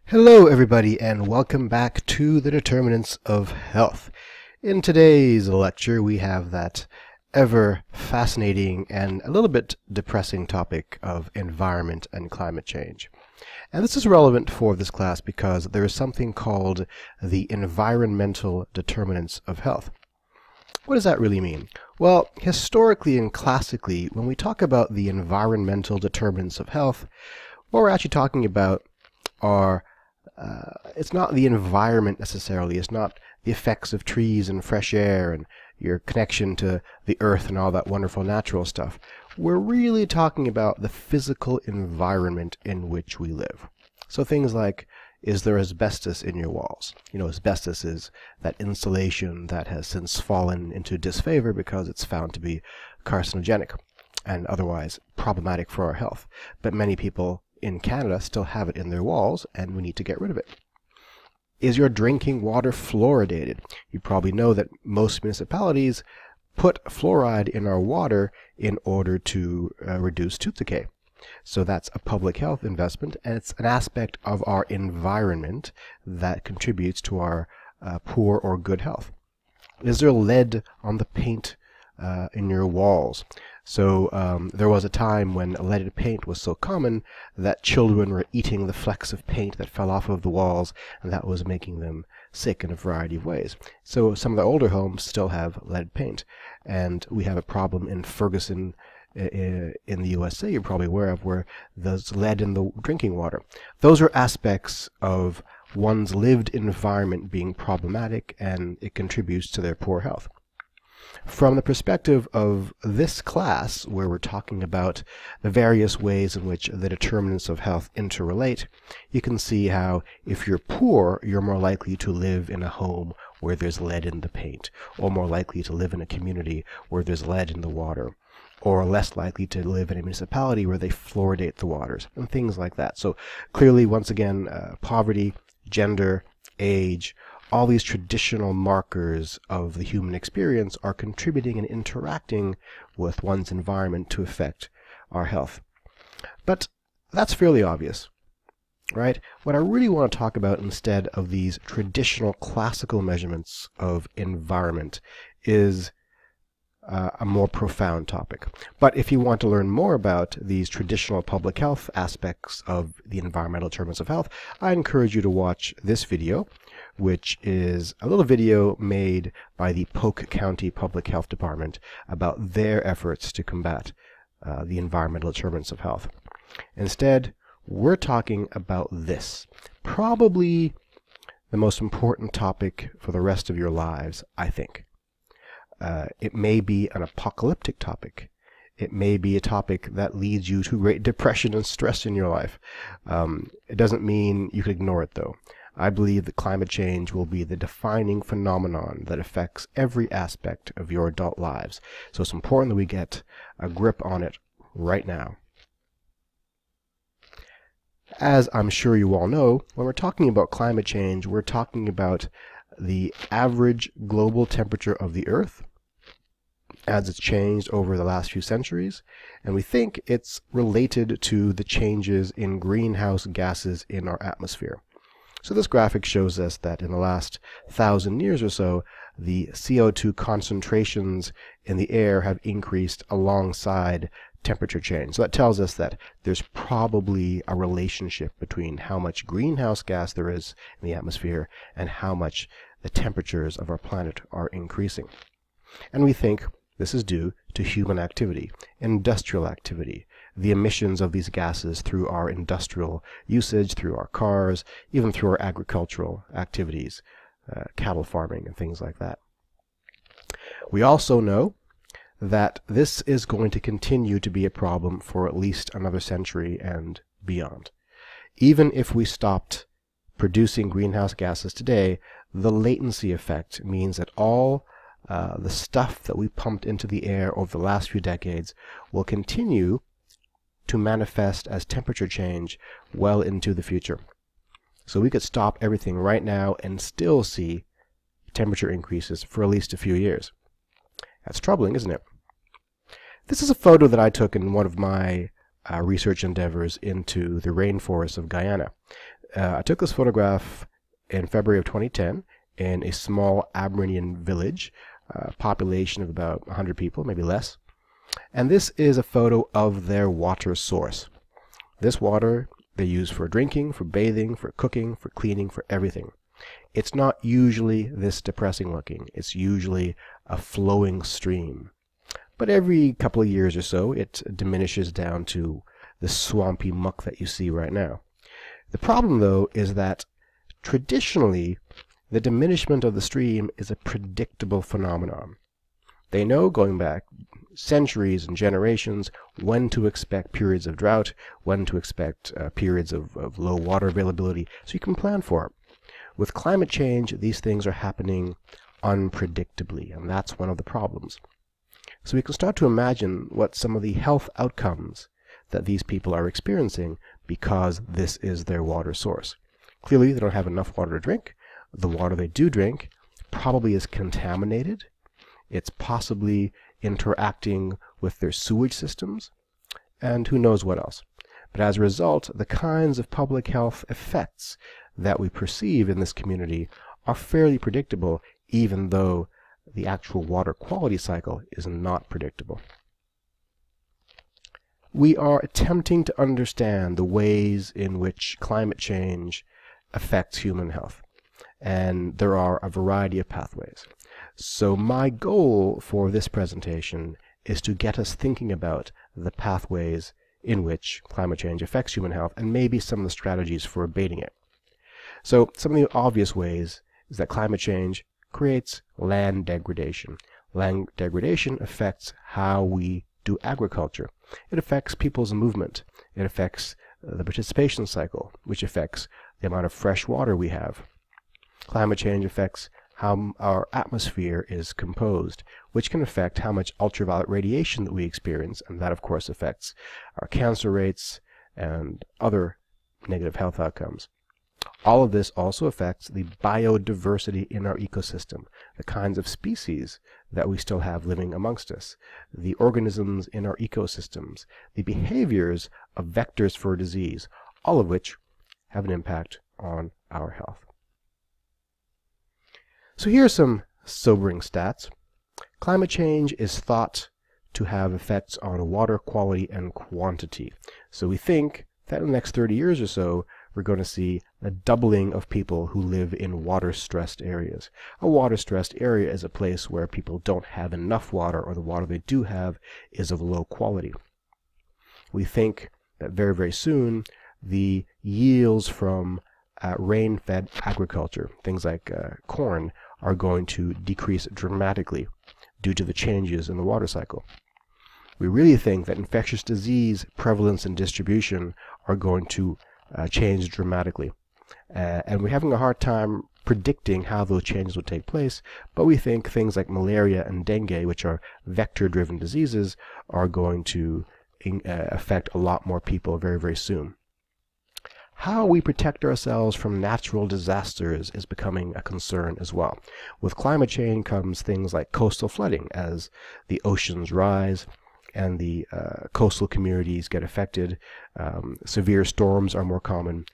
Hello everybody and welcome back to the Determinants of Health. In today's lecture we have that ever fascinating and a little bit depressing topic of environment and climate change. And this is relevant for this class because there is something called the environmental determinants of health. What does that really mean? Well, historically and classically, when we talk about the environmental determinants of health, what we're actually talking about are it's not the environment necessarily. It's not the effects of trees and fresh air and your connection to the earth and all that wonderful natural stuff. We're really talking about the physical environment in which we live. So things like, is there asbestos in your walls? You know, asbestos is that insulation that has since fallen into disfavor because it's found to be carcinogenic and otherwise problematic for our health. But many people in Canada still have it in their walls, and we need to get rid of it. Is your drinking water fluoridated? You probably know that most municipalities put fluoride in our water in order to reduce tooth decay. So that's a public health investment, and it's an aspect of our environment that contributes to our poor or good health. Is there lead on the paint in your walls? So there was a time when leaded paint was so common that children were eating the flecks of paint that fell off of the walls, and that was making them sick in a variety of ways. So some of the older homes still have lead paint, and we have a problem in Ferguson in the USA, you're probably aware of, where there's lead in the drinking water. Those are aspects of one's lived environment being problematic, and it contributes to their poor health. From the perspective of this class, where we're talking about the various ways in which the determinants of health interrelate, you can see how if you're poor, you're more likely to live in a home where there's lead in the paint, or more likely to live in a community where there's lead in the water, or less likely to live in a municipality where they fluoridate the waters, and things like that. So clearly, once again, poverty, gender, age, all these traditional markers of the human experience are contributing and interacting with one's environment to affect our health. But that's fairly obvious, right? What I really want to talk about instead of these traditional classical measurements of environment is a more profound topic. But if you want to learn more about these traditional public health aspects of the environmental determinants of health, I encourage you to watch this video, which is a little video made by the Polk County Public Health Department about their efforts to combat the environmental determinants of health. Instead, we're talking about this, probably the most important topic for the rest of your lives, I think. It may be an apocalyptic topic. It may be a topic that leads you to great depression and stress in your life. It doesn't mean you can ignore it, though. I believe that climate change will be the defining phenomenon that affects every aspect of your adult lives. So it's important that we get a grip on it right now. As I'm sure you all know, when we're talking about climate change, we're talking about the average global temperature of the Earth as it's changed over the last few centuries, and we think it's related to the changes in greenhouse gases in our atmosphere. So this graphic shows us that in the last 1,000 years or so, the CO2 concentrations in the air have increased alongside temperature change. So that tells us that there's probably a relationship between how much greenhouse gas there is in the atmosphere and how much the temperatures of our planet are increasing. And we think this is due to human activity, industrial activity, the emissions of these gases through our industrial usage, through our cars, even through our agricultural activities, cattle farming and things like that. We also know that this is going to continue to be a problem for at least another century and beyond. Even if we stopped producing greenhouse gases today, the latency effect means that all the stuff that we pumped into the air over the last few decades will continue to manifest as temperature change well into the future. So we could stop everything right now and still see temperature increases for at least a few years. That's troubling, isn't it? This is a photo that I took in one of my research endeavors into the rainforests of Guyana. I took this photograph in February of 2010 in a small Aberdeen village, population of about 100 people, maybe less. And this is a photo of their water source. This water they use for drinking, for bathing, for cooking, for cleaning, for everything. It's not usually this depressing looking. It's usually a flowing stream. But every couple of years or so, it diminishes down to the swampy muck that you see right now. The problem, though, is that traditionally, the diminishment of the stream is a predictable phenomenon. They know, going back centuries and generations, when to expect periods of drought, when to expect periods of low water availability, so you can plan for it. With climate change, these things are happening unpredictably, and that's one of the problems. So we can start to imagine what some of the health outcomes that these people are experiencing because this is their water source. Clearly, they don't have enough water to drink. The water they do drink probably is contaminated. It's possibly interacting with their sewage systems, and who knows what else. But as a result, the kinds of public health effects that we perceive in this community are fairly predictable, even though the actual water quality cycle is not predictable. We are attempting to understand the ways in which climate change affects human health, and there are a variety of pathways. So my goal for this presentation is to get us thinking about the pathways in which climate change affects human health and maybe some of the strategies for abating it. So some of the obvious ways is that climate change creates land degradation. Land degradation affects how we do agriculture. It affects people's movement. It affects the participation cycle, which affects the amount of fresh water we have. Climate change affects how our atmosphere is composed, which can affect how much ultraviolet radiation that we experience, and that of course affects our cancer rates and other negative health outcomes. All of this also affects the biodiversity in our ecosystem, the kinds of species that we still have living amongst us, the organisms in our ecosystems, the behaviors of vectors for disease, all of which have an impact on our health. So here are some sobering stats. Climate change is thought to have effects on water quality and quantity. So we think that in the next 30 years or so, we're going to see a doubling of people who live in water-stressed areas. A water-stressed area is a place where people don't have enough water, or the water they do have is of low quality. We think that very, very soon, the yields from rain-fed agriculture, things like corn, are going to decrease dramatically due to the changes in the water cycle. We really think that infectious disease prevalence and distribution are going to change dramatically. And we're having a hard time predicting how those changes will take place, but we think things like malaria and dengue, which are vector-driven diseases, are going to affect a lot more people very, very soon. How we protect ourselves from natural disasters is becoming a concern as well. With climate change comes things like coastal flooding as the oceans rise and the coastal communities get affected. Severe storms are more common,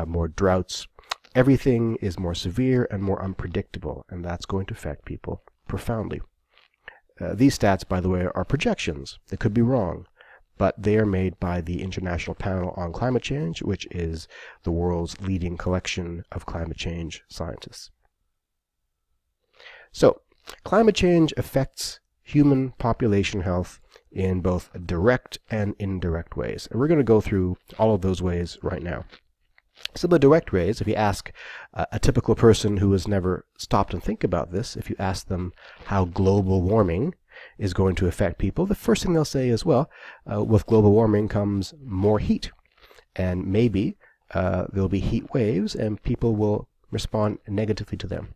more droughts. Everything is more severe and more unpredictable, and that's going to affect people profoundly. These stats, by the way, are projections. They could be wrong, but they are made by the International Panel on Climate Change, which is the world's leading collection of climate change scientists. So, climate change affects human population health in both direct and indirect ways. And we're going to go through all of those ways right now. So the direct ways, if you ask a typical person who has never stopped and think about this, if you ask them how global warming is going to affect people, the first thing they'll say is, well, with global warming comes more heat. And maybe there'll be heat waves and people will respond negatively to them.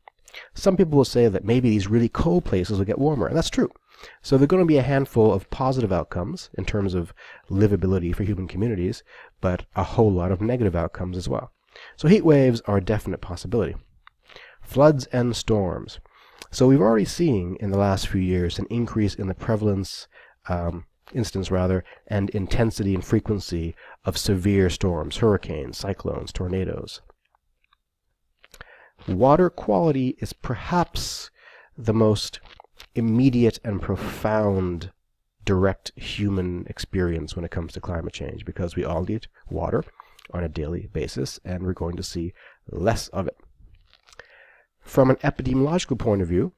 Some people will say that maybe these really cold places will get warmer, and that's true. So there are going to be a handful of positive outcomes in terms of livability for human communities, but a whole lot of negative outcomes as well. So heat waves are a definite possibility. Floods and storms. So we've already seen in the last few years an increase in the prevalence instance and intensity and frequency of severe storms, hurricanes, cyclones, tornadoes. Water quality is perhaps the most immediate and profound direct human experience when it comes to climate change, because we all need water on a daily basis, and we're going to see less of it. From an epidemiological point of view,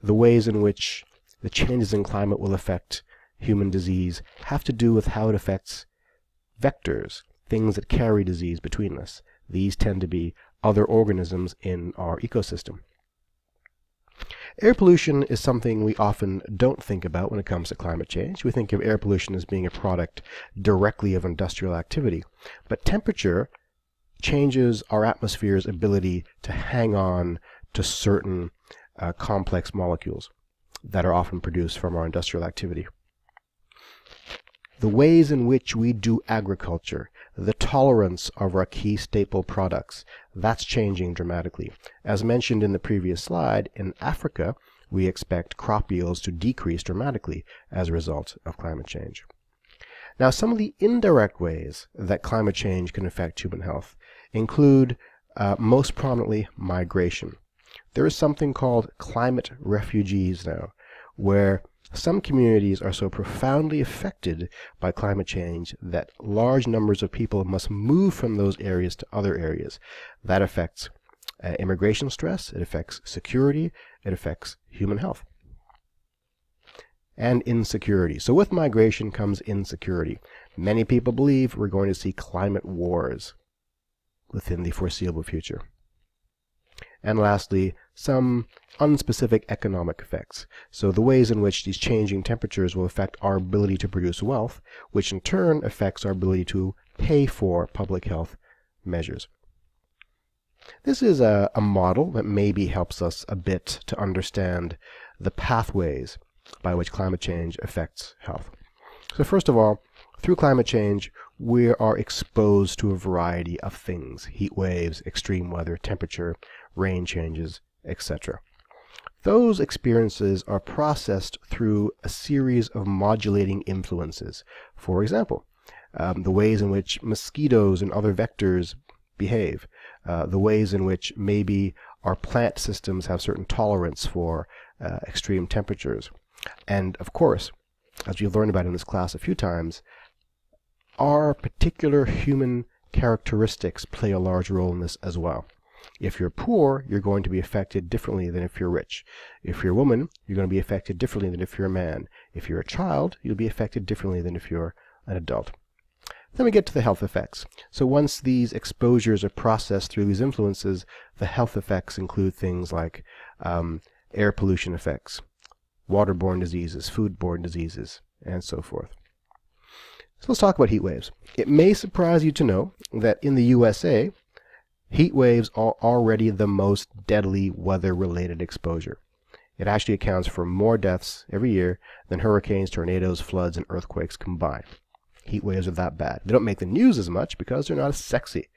the ways in which the changes in climate will affect human disease have to do with how it affects vectors, things that carry disease between us. These tend to be other organisms in our ecosystem. Air pollution is something we often don't think about when it comes to climate change. We think of air pollution as being a product directly of industrial activity. But temperature changes our atmosphere's ability to hang on to certain complex molecules that are often produced from our industrial activity. The ways in which we do agriculture, the tolerance of our key staple products, that's changing dramatically. As mentioned in the previous slide, in Africa, we expect crop yields to decrease dramatically as a result of climate change. Now, some of the indirect ways that climate change can affect human health include, most prominently, migration. There is something called climate refugees now, where some communities are so profoundly affected by climate change that large numbers of people must move from those areas to other areas. That affects immigration stress, it affects security, it affects human health. And insecurity. So with migration comes insecurity. Many people believe we're going to see climate wars within the foreseeable future. And lastly, some unspecific economic effects. So the ways in which these changing temperatures will affect our ability to produce wealth, which in turn affects our ability to pay for public health measures. This is a model that maybe helps us a bit to understand the pathways by which climate change affects health. So first of all, through climate change, we are exposed to a variety of things: heat waves, extreme weather, temperature, rain changes, etc. Those experiences are processed through a series of modulating influences. For example, the ways in which mosquitoes and other vectors behave, the ways in which maybe our plant systems have certain tolerance for extreme temperatures. And of course, as we've learned about in this class a few times, our particular human characteristics play a large role in this as well. If you're poor, you're going to be affected differently than if you're rich. If you're a woman, you're going to be affected differently than if you're a man. If you're a child, you'll be affected differently than if you're an adult. Then we get to the health effects. So once these exposures are processed through these influences, the health effects include things like air pollution effects, waterborne diseases, foodborne diseases, and so forth. So let's talk about heat waves. It may surprise you to know that in the USA, heat waves are already the most deadly weather-related exposure. It actually accounts for more deaths every year than hurricanes, tornadoes, floods, and earthquakes combined. Heat waves are that bad. They don't make the news as much because they're not as sexy.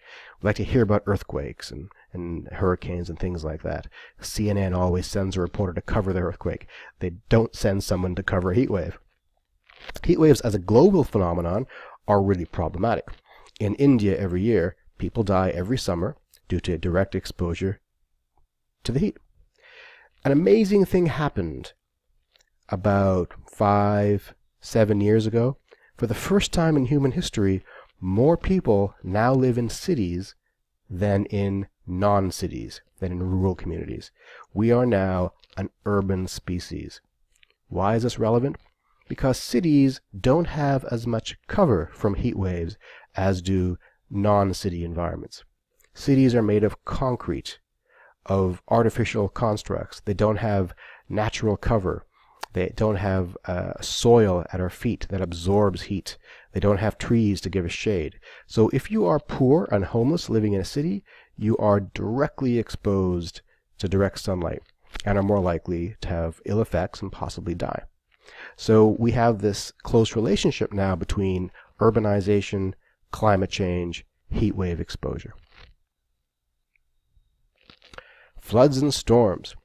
We like to hear about earthquakes and hurricanes and things like that. CNN always sends a reporter to cover the earthquake. They don't send someone to cover a heat wave. Heat waves as a global phenomenon are really problematic. In India every year, people die every summer due to direct exposure to the heat. An amazing thing happened about 5-7 years ago. For the first time in human history, more people now live in cities than in non-cities, than in rural communities. We are now an urban species. Why is this relevant? Because cities don't have as much cover from heat waves as do non-city environments. Cities are made of concrete, of artificial constructs. They don't have natural cover. They don't have soil at our feet that absorbs heat. They don't have trees to give us shade. So if you are poor and homeless living in a city, you are directly exposed to direct sunlight and are more likely to have ill effects and possibly die. So we have this close relationship now between urbanization, climate change, heat wave exposure. Floods and storms.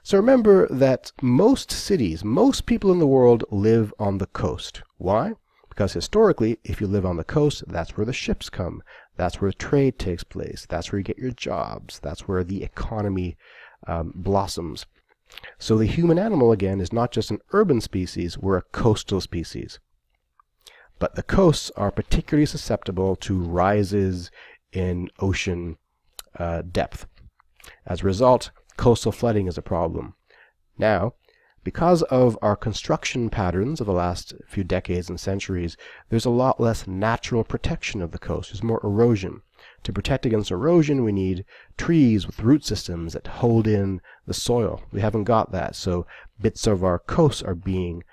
So remember that most cities, most people in the world live on the coast, Why? Because historically, if you live on the coast, that's where the ships come. That's where trade takes place. That's where you get your jobs. That's where the economy blossoms. So the human animal, again, is not just an urban species, we're a coastal species. But the coasts are particularly susceptible to rises in ocean depth. As a result, coastal flooding is a problem. Now, because of our construction patterns of the last few decades and centuries, there's a lot less natural protection of the coast. There's more erosion. To protect against erosion, we need trees with root systems that hold in the soil. We haven't got that, so bits of our coasts are being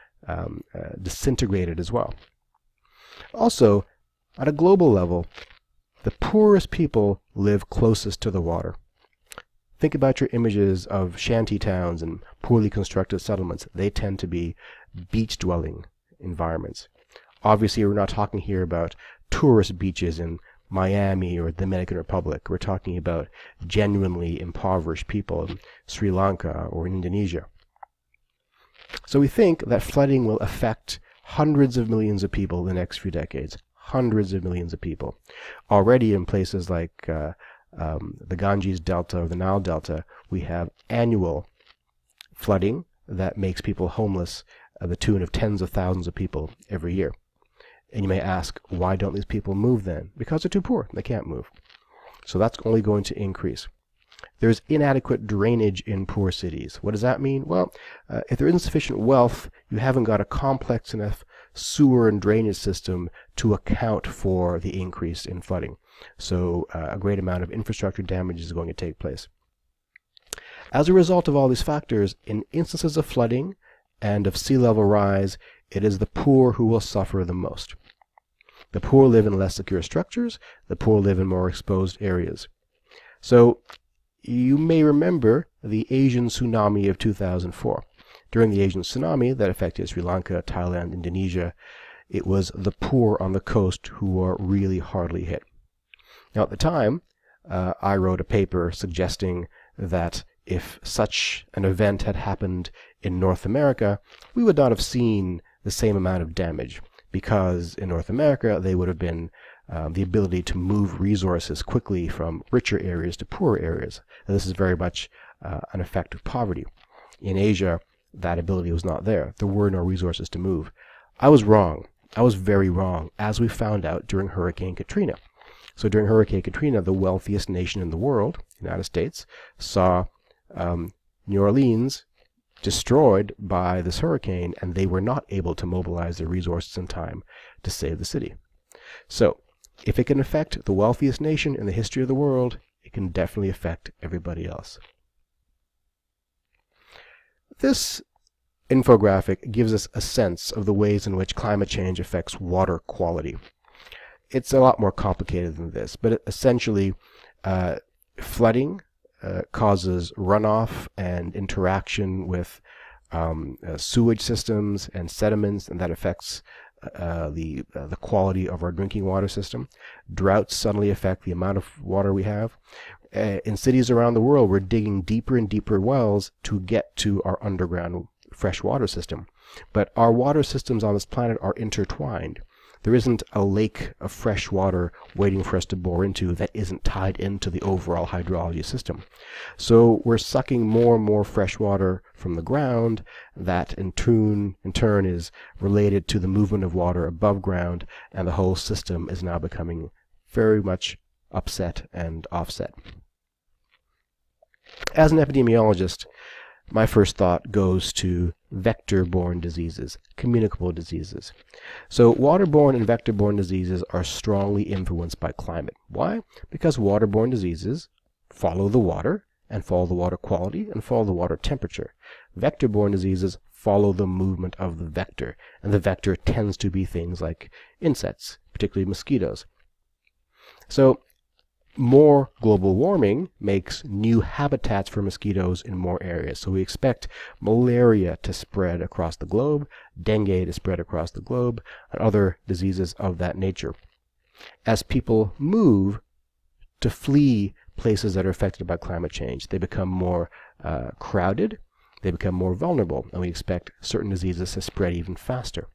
disintegrated as well. Also, at a global level, the poorest people live closest to the water. Think about your images of shanty towns and poorly constructed settlements. They tend to be beach-dwelling environments. Obviously, we're not talking here about tourist beaches in Miami or the Dominican Republic. We're talking about genuinely impoverished people in Sri Lanka or in Indonesia. So we think that flooding will affect hundreds of millions of people in the next few decades. Hundreds of millions of people. Already in places like the Ganges Delta or the Nile Delta, we have annual flooding that makes people homeless at the tune of tens of thousands of people every year. And you may ask, why don't these people move then? Because they're too poor. They can't move. So that's only going to increase. There's inadequate drainage in poor cities. What does that mean? Well, if there isn't sufficient wealth, you haven't got a complex enough sewer and drainage system to account for the increase in flooding. So a great amount of infrastructure damage is going to take place. As a result of all these factors, in instances of flooding and of sea level rise, it is the poor who will suffer the most. The poor live in less secure structures. The poor live in more exposed areas. So you may remember the Asian tsunami of 2004. During the Asian tsunami that affected Sri Lanka, Thailand, Indonesia, it was the poor on the coast who were really hardly hit. Now, at the time, I wrote a paper suggesting that if such an event had happened in North America, we would not have seen the same amount of damage, because in North America, they would have been the ability to move resources quickly from richer areas to poorer areas. And this is very much an effect of poverty. In Asia, that ability was not there. There were no resources to move. I was wrong. I was very wrong, as we found out during Hurricane Katrina. So during Hurricane Katrina, the wealthiest nation in the world, the United States, saw New Orleans destroyed by this hurricane, and they were not able to mobilize their resources in time to save the city. So, if it can affect the wealthiest nation in the history of the world, it can definitely affect everybody else. This infographic gives us a sense of the ways in which climate change affects water quality. It's a lot more complicated than this, but essentially, flooding causes runoff and interaction with sewage systems and sediments, and that affects the quality of our drinking water system. Droughts suddenly affect the amount of water we have. In cities around the world, we're digging deeper and deeper wells to get to our underground fresh water system. But our water systems on this planet are intertwined. There isn't a lake of fresh water waiting for us to bore into that isn't tied into the overall hydrology system. So we're sucking more and more fresh water from the ground that in turn is related to the movement of water above ground, and the whole system is now becoming very much upset and offset. As an epidemiologist, my first thought goes to vector-borne diseases, communicable diseases. So waterborne and vector-borne diseases are strongly influenced by climate. Why? Because waterborne diseases follow the water, and follow the water quality, and follow the water temperature. Vector-borne diseases follow the movement of the vector, and the vector tends to be things like insects, particularly mosquitoes. So more global warming makes new habitats for mosquitoes in more areas. So we expect malaria to spread across the globe, dengue to spread across the globe, and other diseases of that nature. As people move to flee places that are affected by climate change, they become more crowded, they become more vulnerable, and we expect certain diseases to spread even faster.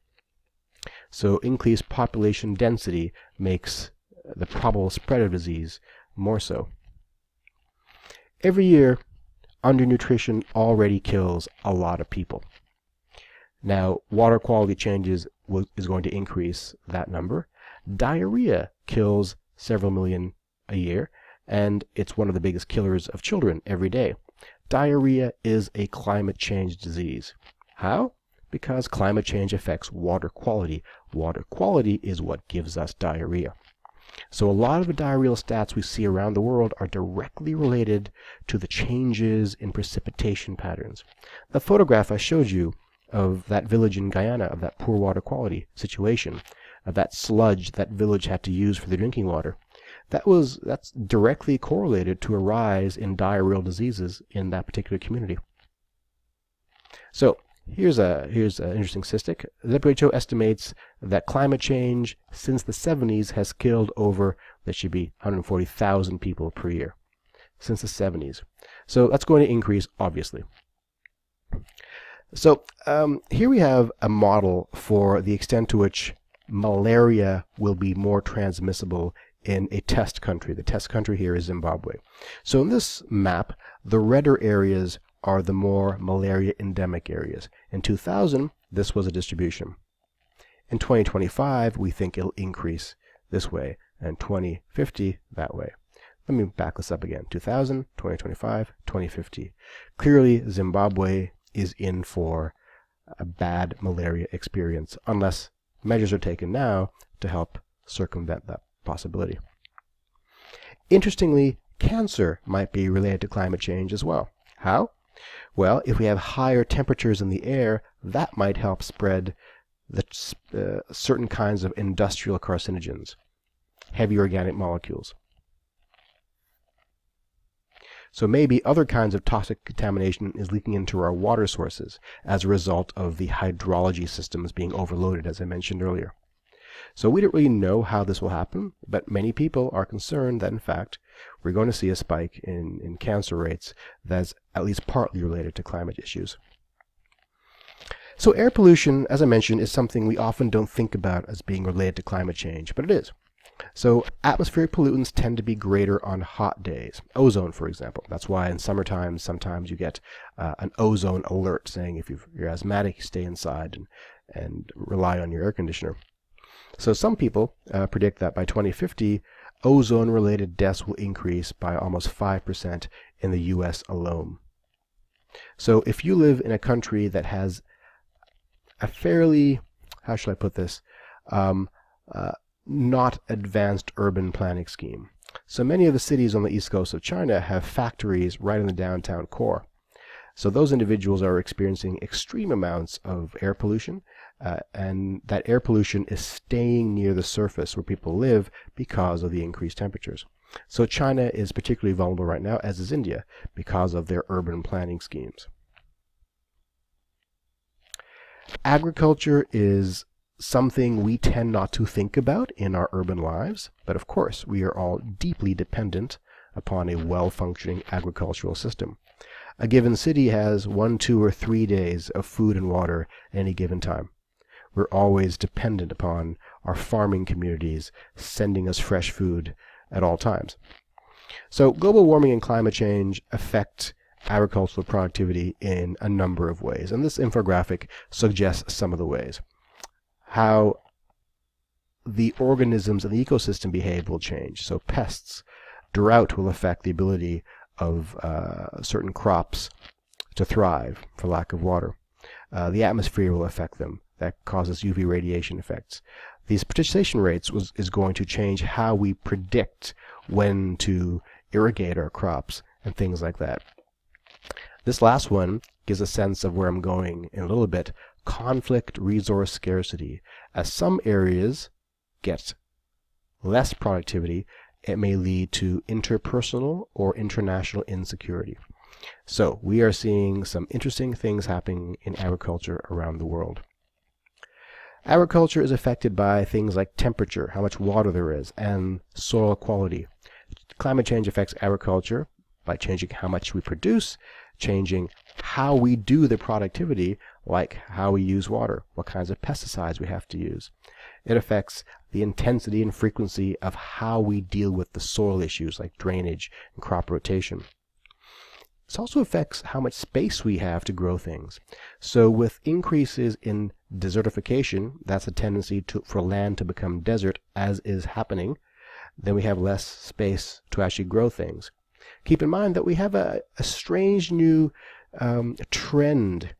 So increased population density makes the probable spread of disease more so. Every year, undernutrition already kills a lot of people. Now, water quality changes is going to increase that number. Diarrhea kills several million a year, and it's one of the biggest killers of children every day. Diarrhea is a climate change disease. How? Because climate change affects water quality. Water quality is what gives us diarrhea. So a lot of the diarrheal stats we see around the world are directly related to the changes in precipitation patterns. The photograph I showed you of that village in Guyana, of that poor water quality situation, of that sludge that village had to use for their drinking water, that's directly correlated to a rise in diarrheal diseases in that particular community. So here's an interesting statistic. The WHO estimates that climate change since the 70s has killed over, that should be 140,000 people per year, since the 70s. So that's going to increase, obviously. So here we have a model for the extent to which malaria will be more transmissible in a test country. The test country here is Zimbabwe. So in this map, the redder areas are the more malaria endemic areas. In 2000, this was a distribution. In 2025, we think it'll increase this way, and 2050 that way. Let me back this up again. 2000, 2025, 2050. Clearly, Zimbabwe is in for a bad malaria experience, unless measures are taken now to help circumvent that possibility. Interestingly, cancer might be related to climate change as well. How? Well, if we have higher temperatures in the air, that might help spread the certain kinds of industrial carcinogens, heavy organic molecules. So maybe other kinds of toxic contamination is leaking into our water sources as a result of the hydrology systems being overloaded, as I mentioned earlier. So we don't really know how this will happen, but many people are concerned that, in fact, we're going to see a spike in cancer rates that's at least partly related to climate issues. So air pollution, as I mentioned, is something we often don't think about as being related to climate change, but it is. So atmospheric pollutants tend to be greater on hot days. Ozone, for example. That's why in summertime, sometimes you get an ozone alert saying if you're asthmatic, stay inside and rely on your air conditioner. So some people predict that by 2050, ozone-related deaths will increase by almost 5% in the US alone. So if you live in a country that has a fairly, how should I put this, not advanced urban planning scheme. So many of the cities on the east coast of China have factories right in the downtown core. So those individuals are experiencing extreme amounts of air pollution, and that air pollution is staying near the surface where people live because of the increased temperatures. So China is particularly vulnerable right now, as is India, because of their urban planning schemes. Agriculture is something we tend not to think about in our urban lives, but of course we are all deeply dependent upon a well-functioning agricultural system. A given city has 1, 2, or 3 days of food and water at any given time. We're always dependent upon our farming communities sending us fresh food at all times. So global warming and climate change affect agricultural productivity in a number of ways, and this infographic suggests some of the ways. How the organisms in the ecosystem behave will change. So pests, drought will affect the ability of certain crops to thrive for lack of water. The atmosphere will affect them. That causes UV radiation effects. These precipitation rates is going to change how we predict when to irrigate our crops and things like that. This last one gives a sense of where I'm going in a little bit. Conflict resource scarcity. As some areas get less productivity, it may lead to interpersonal or international insecurity. So we are seeing some interesting things happening in agriculture around the world. Agriculture is affected by things like temperature, how much water there is, and soil quality. Climate change affects agriculture by changing how much we produce, changing how we do the productivity, like how we use water, what kinds of pesticides we have to use. It affects the intensity and frequency of how we deal with the soil issues like drainage and crop rotation. This also affects how much space we have to grow things. So with increases in desertification, that's a tendency for land to become desert, as is happening, then we have less space to actually grow things. Keep in mind that we have a strange new trend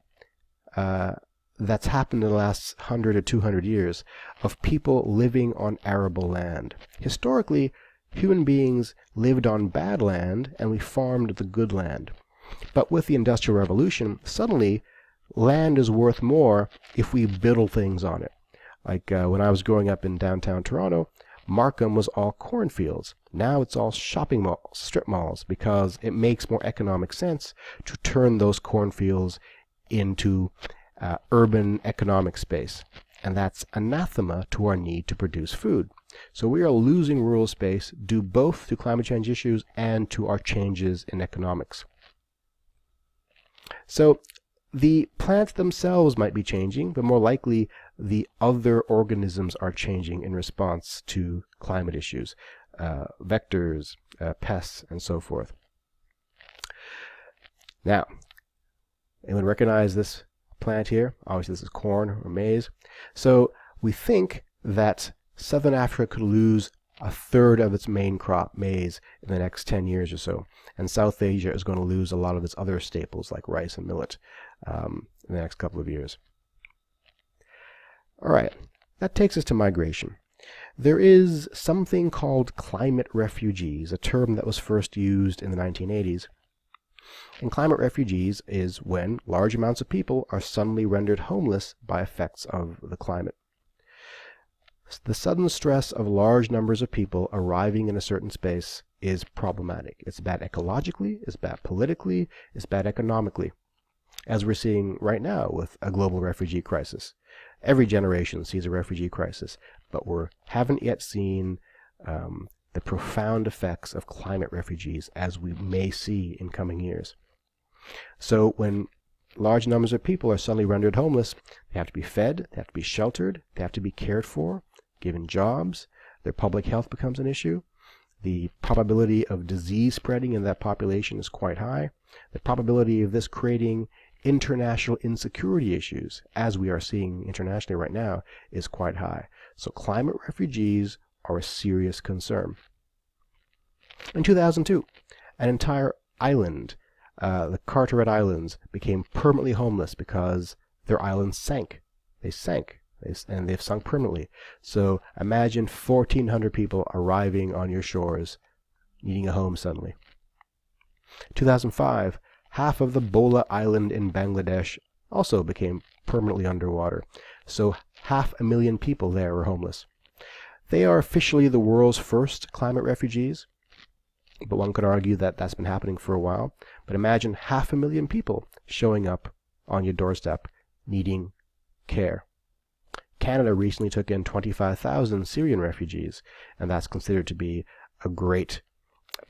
that's happened in the last 100 or 200 years of people living on arable land. Historically, human beings lived on bad land and we farmed the good land. But with the Industrial Revolution, suddenly land is worth more if we build things on it. Like when I was growing up in downtown Toronto, Markham was all cornfields. Now it's all shopping malls, strip malls, because it makes more economic sense to turn those cornfields into urban economic space. And that's anathema to our need to produce food. So we are losing rural space due both to climate change issues and to our changes in economics. So the plants themselves might be changing, but more likely the other organisms are changing in response to climate issues, vectors, pests, and so forth. Now, anyone recognize this plant here? Obviously this is corn or maize. So we think that Southern Africa could lose a third of its main crop, maize, in the next 10 years or so. And South Asia is going to lose a lot of its other staples like rice and millet in the next couple of years. All right, that takes us to migration. There is something called climate refugees, a term that was first used in the 1980s. And climate refugees is when large amounts of people are suddenly rendered homeless by effects of the climate. The sudden stress of large numbers of people arriving in a certain space is problematic. It's bad ecologically, it's bad politically, it's bad economically, as we're seeing right now with a global refugee crisis. Every generation sees a refugee crisis, but we haven't yet seen the profound effects of climate refugees as we may see in coming years. So when large numbers of people are suddenly rendered homeless, they have to be fed, they have to be sheltered, they have to be cared for, given jobs, their public health becomes an issue. The probability of disease spreading in that population is quite high. The probability of this creating international insecurity issues, as we are seeing internationally right now, is quite high. So climate refugees are a serious concern. In 2002, an entire island, the Carteret Islands, became permanently homeless because their islands sank. They sank. And they've sunk permanently. So imagine 1,400 people arriving on your shores, needing a home suddenly. 2005, half of the Bola Island in Bangladesh also became permanently underwater. So 500,000 people there were homeless. They are officially the world's first climate refugees, but one could argue that that's been happening for a while. But imagine 500,000 people showing up on your doorstep needing care. Canada recently took in 25,000 Syrian refugees, and that's considered to be a great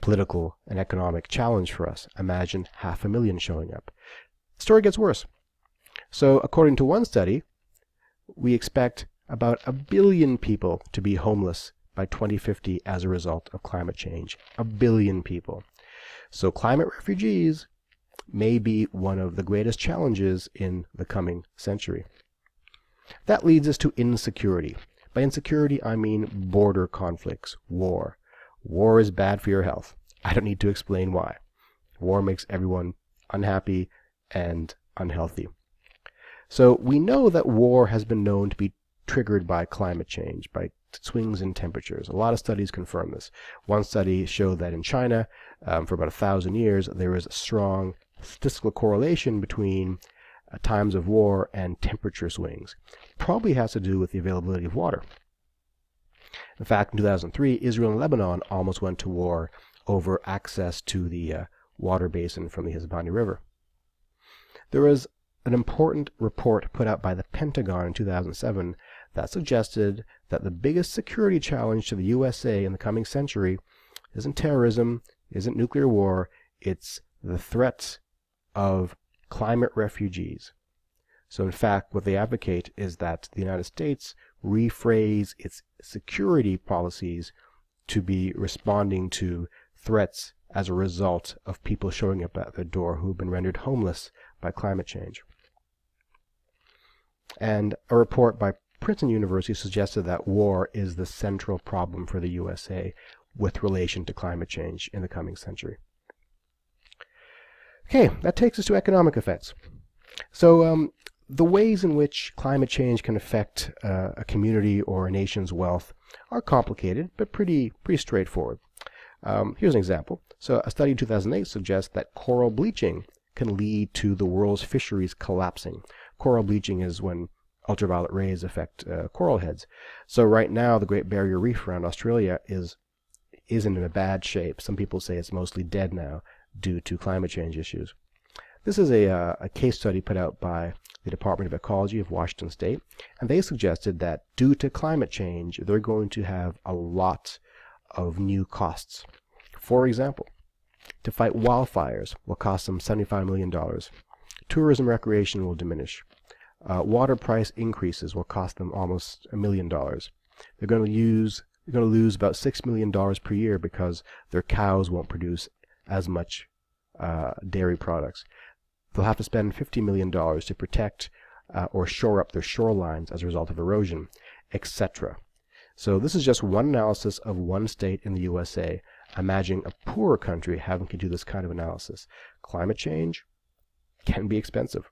political and economic challenge for us. Imagine 500,000 showing up. The story gets worse. So according to one study, we expect about 1 billion people to be homeless by 2050 as a result of climate change. 1 billion people. So climate refugees may be one of the greatest challenges in the coming century. That leads us to insecurity. By insecurity, I mean border conflicts, war. War is bad for your health. I don't need to explain why. War makes everyone unhappy and unhealthy. So we know that war has been known to be triggered by climate change, by swings in temperatures. A lot of studies confirm this. One study showed that in China, for about 1,000 years, there is a strong statistical correlation between times of war and temperature swings. Probably has to do with the availability of water. In fact, in 2003, Israel and Lebanon almost went to war over access to the water basin from the Hizbani River. There was an important report put out by the Pentagon in 2007 that suggested that the biggest security challenge to the USA in the coming century isn't terrorism, isn't nuclear war, it's the threat of climate refugees. So in fact, what they advocate is that the United States rephrase its security policies to be responding to threats as a result of people showing up at their door who have been rendered homeless by climate change. And a report by Princeton University suggested that war is the central problem for the USA with relation to climate change in the coming century. Okay, that takes us to economic effects. So the ways in which climate change can affect a community or a nation's wealth are complicated, but pretty straightforward. Here's an example. So a study in 2008 suggests that coral bleaching can lead to the world's fisheries collapsing. Coral bleaching is when ultraviolet rays affect coral heads. So right now, the Great Barrier Reef around Australia is in a bad shape. Some people say it's mostly dead now due to climate change issues. This is a case study put out by the Department of Ecology of Washington State, and they suggested that due to climate change, they're going to have a lot of new costs. For example, to fight wildfires will cost them $75 million. Tourism recreation will diminish. Water price increases will cost them almost $1 million. They're going to lose about $6 million per year because their cows won't produce as much dairy products. They'll have to spend $50 million to protect or shore up their shorelines as a result of erosion, etc. So this is just one analysis of one state in the USA. Imagine a poorer country having to do this kind of analysis. Climate change can be expensive.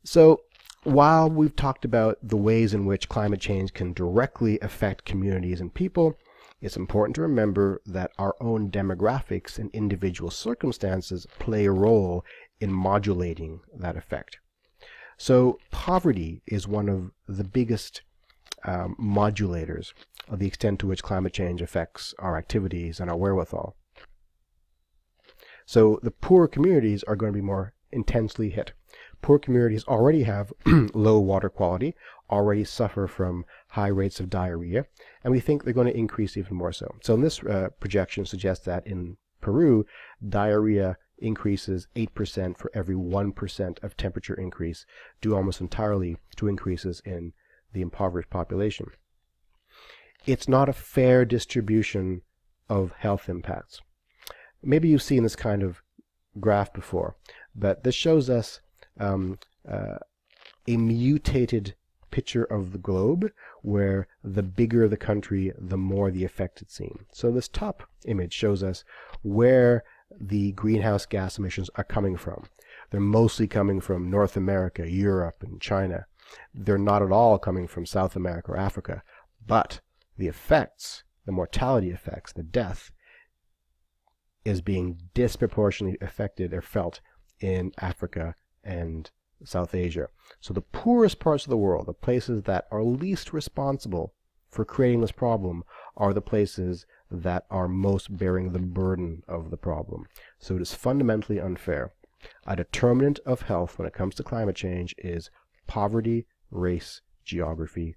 So while we've talked about the ways in which climate change can directly affect communities and people, it's important to remember that our own demographics and individual circumstances play a role in modulating that effect. So poverty is one of the biggest modulators of the extent to which climate change affects our activities and our wherewithal. So the poorer communities are going to be more intensely hit. Poor communities already have low water quality, already suffer from high rates of diarrhea, and we think they're going to increase even more so. So in this projection suggests that in Peru, diarrhea increases 8% for every 1% of temperature increase, due almost entirely to increases in the impoverished population. It's not a fair distribution of health impacts. Maybe you've seen this kind of graph before, but this shows us a mutated picture of the globe where the bigger the country, the more the effect it's seen. So this top image shows us where the greenhouse gas emissions are coming from. They're mostly coming from North America, Europe, and China. They're not at all coming from South America or Africa, but the effects, the mortality effects, the death, is being disproportionately affected or felt in Africa and South Asia. So the poorest parts of the world, the places that are least responsible for creating this problem, are the places that are most bearing the burden of the problem. So it is fundamentally unfair. A determinant of health when it comes to climate change is poverty, race, geography,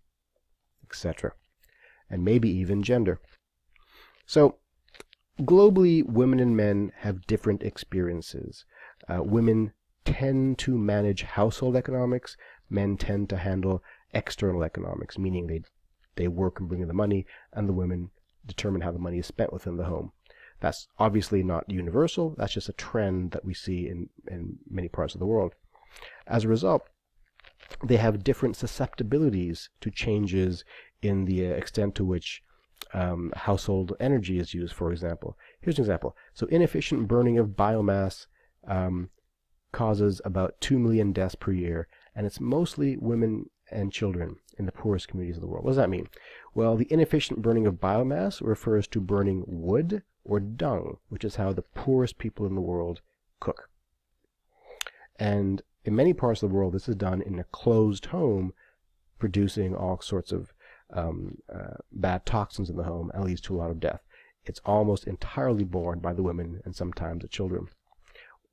etc. And maybe even gender. So globally, women and men have different experiences. Women tend to manage household economics. Men tend to handle external economics, meaning they work and bring in the money, and the women determine how the money is spent within the home. That's obviously not universal. That's just a trend that we see in many parts of the world. As a result, they have different susceptibilities to changes in the extent to which household energy is used, for example. Here's an example. So inefficient burning of biomass causes about 2 million deaths per year, and it's mostly women and children in the poorest communities of the world. What does that mean? Well, the inefficient burning of biomass refers to burning wood or dung, which is how the poorest people in the world cook. And in many parts of the world, this is done in a closed home, producing all sorts of bad toxins in the home, and leads to a lot of death. It's almost entirely borne by the women and sometimes the children.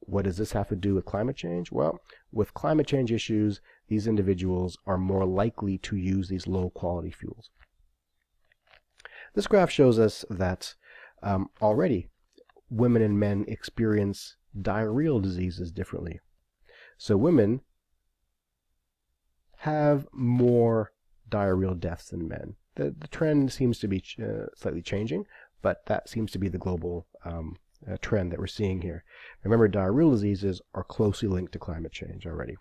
What does this have to do with climate change? Well, with climate change issues, these individuals are more likely to use these low-quality fuels. This graph shows us that already women and men experience diarrheal diseases differently. So women have more diarrheal deaths than men. The trend seems to be slightly changing, but that seems to be the global trend that we're seeing here. Remember, diarrheal diseases are closely linked to climate change already.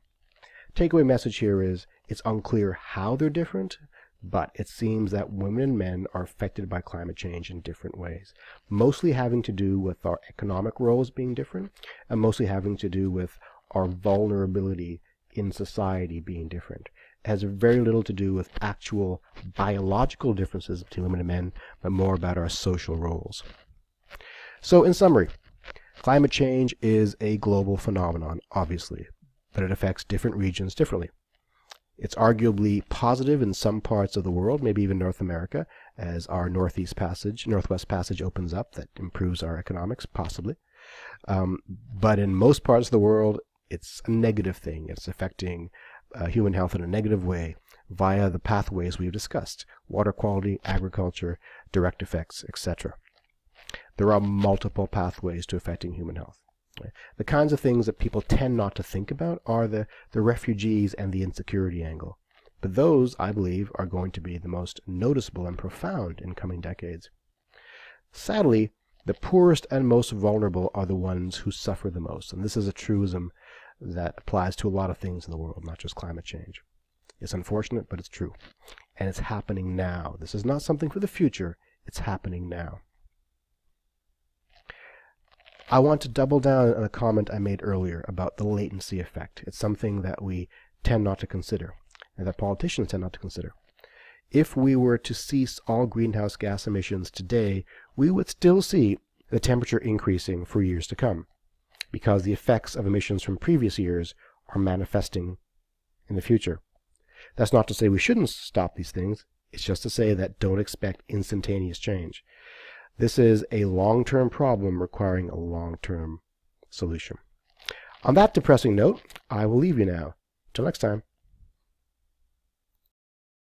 Takeaway message here is it's unclear how they're different, but it seems that women and men are affected by climate change in different ways, mostly having to do with our economic roles being different, and mostly having to do with our vulnerability in society being different. It has very little to do with actual biological differences between women and men, but more about our social roles. So in summary, climate change is a global phenomenon, obviously, but it affects different regions differently. It's arguably positive in some parts of the world, maybe even North America, as our Northwest Passage opens up. That improves our economics, possibly. But in most parts of the world, it's a negative thing. It's affecting human health in a negative way via the pathways we've discussed: water quality, agriculture, direct effects, etc. There are multiple pathways to affecting human health. The kinds of things that people tend not to think about are the refugees and the insecurity angle. But those, I believe, are going to be the most noticeable and profound in coming decades. Sadly, the poorest and most vulnerable are the ones who suffer the most. And this is a truism that applies to a lot of things in the world, not just climate change. It's unfortunate, but it's true. And it's happening now. This is not something for the future. It's happening now. I want to double down on a comment I made earlier about the latency effect. It's something that we tend not to consider, and that politicians tend not to consider. If we were to cease all greenhouse gas emissions today, we would still see the temperature increasing for years to come, because the effects of emissions from previous years are manifesting in the future. That's not to say we shouldn't stop these things. It's just to say that don't expect instantaneous change. This is a long-term problem requiring a long-term solution. On that depressing note, I will leave you now. Till next time.